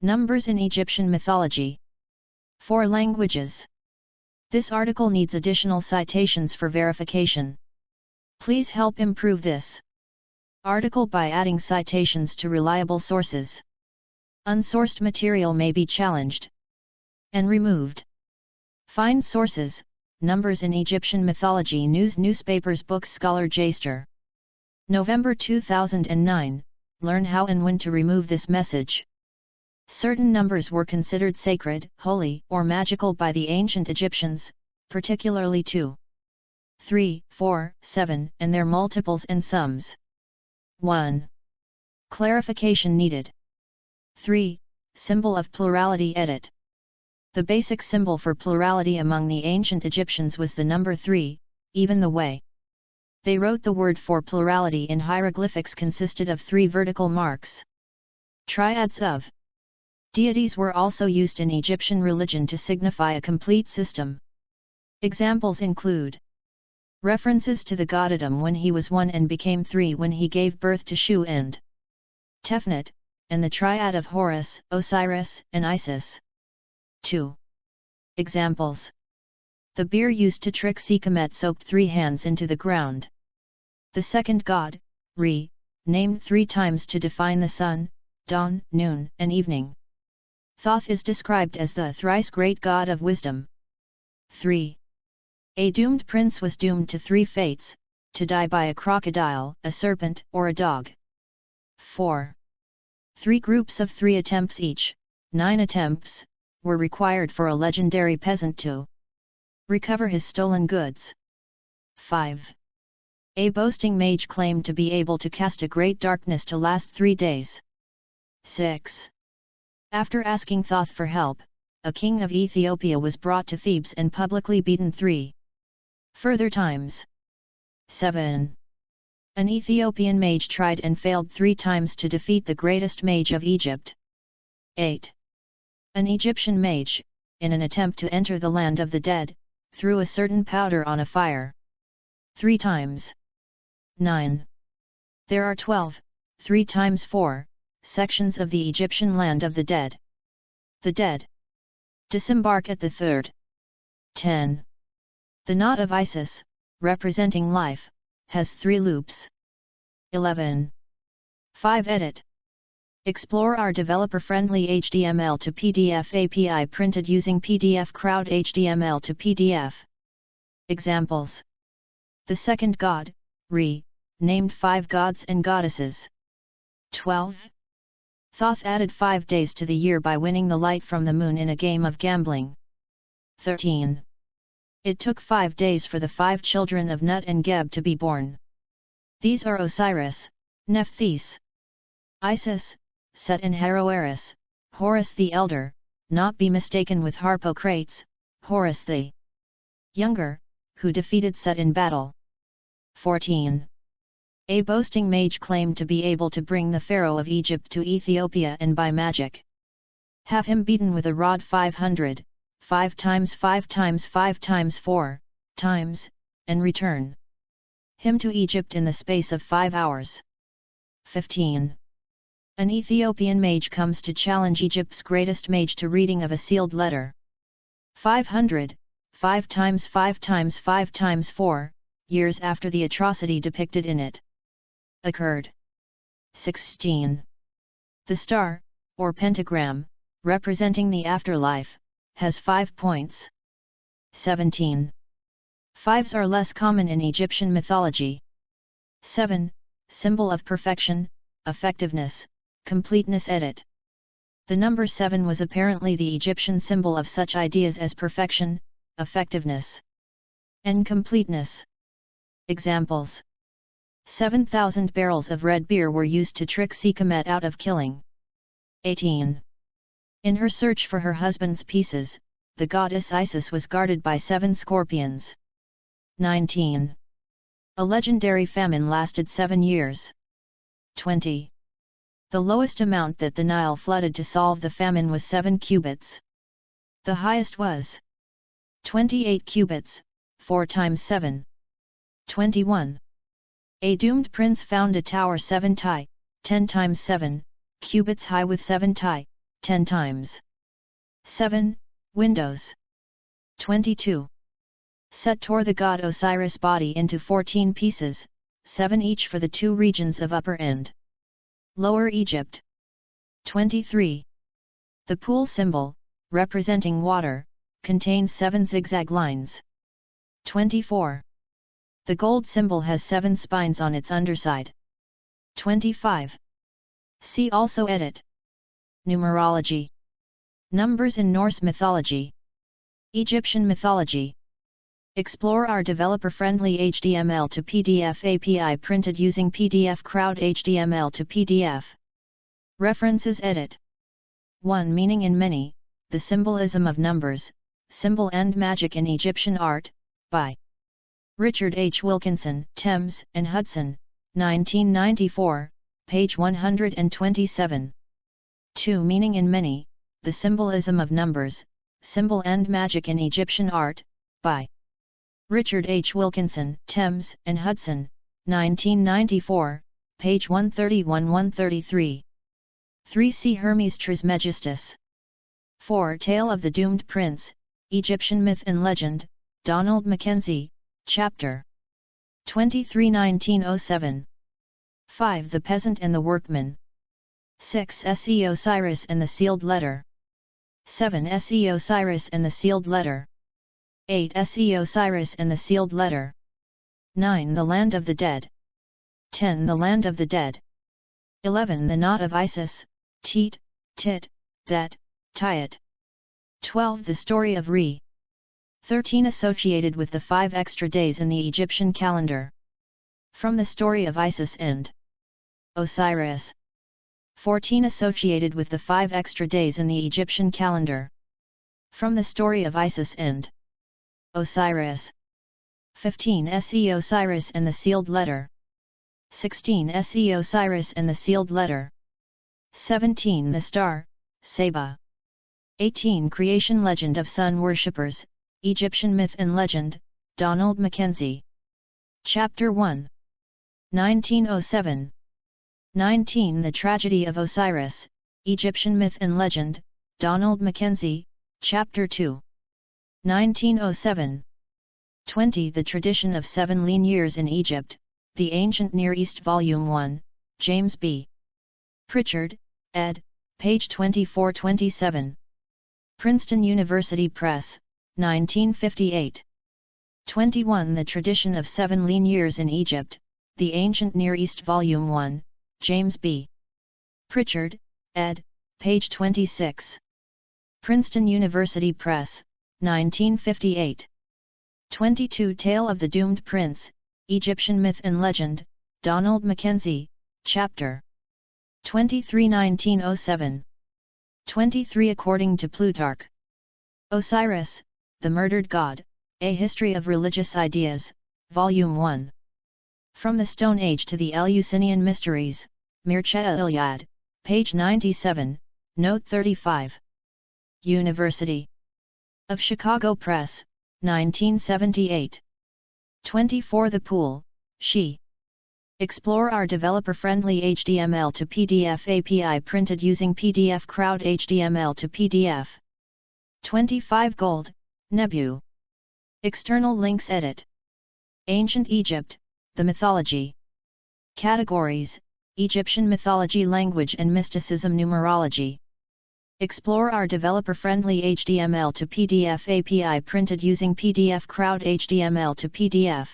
Numbers in Egyptian mythology. 4 languages. This article needs additional citations for verification. Please help improve this article by adding citations to reliable sources. Unsourced material may be challenged and removed. Find sources. Numbers in Egyptian mythology. News Newspapers Books Scholar Jaster. November 2009. Learn how and when to remove this message. Certain numbers were considered sacred, holy, or magical by the ancient Egyptians, particularly 2, 3, 4, 7, and their multiples and sums. 1. Clarification needed. 3. Symbol of plurality. Edit. The basic symbol for plurality among the ancient Egyptians was the number 3, even the way they wrote the word for plurality in hieroglyphics consisted of 3 vertical marks. Triads of deities were also used in Egyptian religion to signify a complete system. Examples include references to the god Adam when he was 1 and became 3 when he gave birth to Shu and Tefnut, and the triad of Horus, Osiris, and Isis. 2. Examples. The beer used to trick Sekhmet soaked 3 hands into the ground. The second god, Re, named 3 times to define the sun, dawn, noon, and evening. Thoth is described as the thrice great god of wisdom. 3. A doomed prince was doomed to 3 fates, to die by a crocodile, a serpent, or a dog. 4. 3 groups of 3 attempts each, 9 attempts, were required for a legendary peasant to recover his stolen goods. 5. A boasting mage claimed to be able to cast a great darkness to last 3 days. 6. After asking Thoth for help, a king of Ethiopia was brought to Thebes and publicly beaten 3 further times. 7. An Ethiopian mage tried and failed 3 times to defeat the greatest mage of Egypt. 8. An Egyptian mage, in an attempt to enter the land of the dead, threw a certain powder on a fire 3 times. 9. There are 12, 3 times 4, sections of the Egyptian land of the dead. The dead disembark at the 3rd. 10. The knot of Isis, representing life, has 3 loops. 11. 5. Edit. Explore our developer-friendly HTML to PDF API printed using PDF Crowd HTML to PDF. Examples. The second god, Re, named 5 gods and goddesses. 12. Thoth added 5 days to the year by winning the light from the moon in a game of gambling. 13. It took 5 days for the 5 children of Nut and Geb to be born. These are Osiris, Nephthys, Isis, Set and Haroeris, Horus the Elder, not be mistaken with Harpocrates, Horus the Younger, who defeated Set in battle. 14. A boasting mage claimed to be able to bring the pharaoh of Egypt to Ethiopia and by magic have him beaten with a rod 500, 5 times 5 times 5 times 4 times, and return him to Egypt in the space of 5 hours. 15. An Ethiopian mage comes to challenge Egypt's greatest mage to reading of a sealed letter. 500, 5 times 5 times 5 times 4, years after the atrocity depicted in it occurred. 16. The star, or pentagram, representing the afterlife, has 5 points. 17. 5s are less common in Egyptian mythology. 7. Symbol of perfection, effectiveness, completeness. Edit. The number 7 was apparently the Egyptian symbol of such ideas as perfection, effectiveness, and completeness. Examples. 7,000 barrels of red beer were used to trick Sekhmet out of killing. 18. In her search for her husband's pieces, the goddess Isis was guarded by 7 scorpions. 19. A legendary famine lasted 7 years. 20. The lowest amount that the Nile flooded to solve the famine was 7 cubits. The highest was 28 cubits, 4 times 7. 21. A doomed prince found a tower 7 10 times 7 cubits high with 7 10 times. 7. Windows. 22. Set tore the god Osiris' body into 14 pieces, 7 each for the 2 regions of Upper and Lower Egypt. 23. The pool symbol, representing water, contains 7 zigzag lines. 24. The gold symbol has 7 spines on its underside. 25. See also Edit. Numerology. Numbers in Norse mythology. Egyptian mythology. Explore our developer-friendly HTML to PDF API printed using PDF Crowd HTML to PDF. References Edit. 1. Meaning in many, the symbolism of numbers, symbol and magic in Egyptian art, by Richard H. Wilkinson, Thames and Hudson, 1994, page 127. 2. Meaning in many, the symbolism of numbers, symbol and magic in Egyptian art, by Richard H. Wilkinson, Thames and Hudson, 1994, page 131-133. 3. See Hermes Trismegistus. 4. Tale of the Doomed Prince, Egyptian Myth and Legend, Donald Mackenzie, Chapter 23 1907. 5. The Peasant and the Workman. 6. Se Osiris and the Sealed Letter. 7. Se Osiris and the Sealed Letter. 8. Se Osiris and the Sealed Letter. 9. The Land of the Dead. 10. The Land of the Dead. 11. The Knot of Isis, Tit, Tit, That, Tiat. 12. The Story of Re. 13. Associated with the 5 extra days in the Egyptian calendar. From the story of Isis and Osiris. 14. Associated with the 5 extra days in the Egyptian calendar. From the story of Isis and Osiris. 15. Se Osiris and the Sealed Letter. 16. Se Osiris and the Sealed Letter. 17. The Star, Saba. 18. Creation Legend of Sun Worshippers, Egyptian Myth and Legend, Donald Mackenzie. Chapter 1. 1907. 19. The Tragedy of Osiris, Egyptian Myth and Legend, Donald Mackenzie, Chapter 2. 1907. 20. The Tradition of 7 Lean Years in Egypt, The Ancient Near East Volume 1, James B. Pritchard, ed., page 24-27. Princeton University Press, 1958. 21. The Tradition of 7 Lean Years in Egypt, The Ancient Near East Volume 1, James B. Pritchard, ed., page 26. Princeton University Press, 1958. 22. Tale of the Doomed Prince, Egyptian Myth and Legend, Donald Mackenzie, Chapter 23 1907. 23. According to Plutarch. Osiris, the Murdered God, A History of Religious Ideas, Volume 1. From the Stone Age to the Eleusinian Mysteries, Mircea Eliade, page 97, note 35. University of Chicago Press, 1978. 24. The Pool, She. Explore our developer-friendly HTML to PDF API printed using PDF Crowd HTML to PDF. 25. Gold, Nebu. External links Edit. Ancient Egypt, the Mythology. Categories, Egyptian Mythology Language and Mysticism Numerology. Explore our developer-friendly HTML to PDF API printed using PDF Crowd HTML to PDF.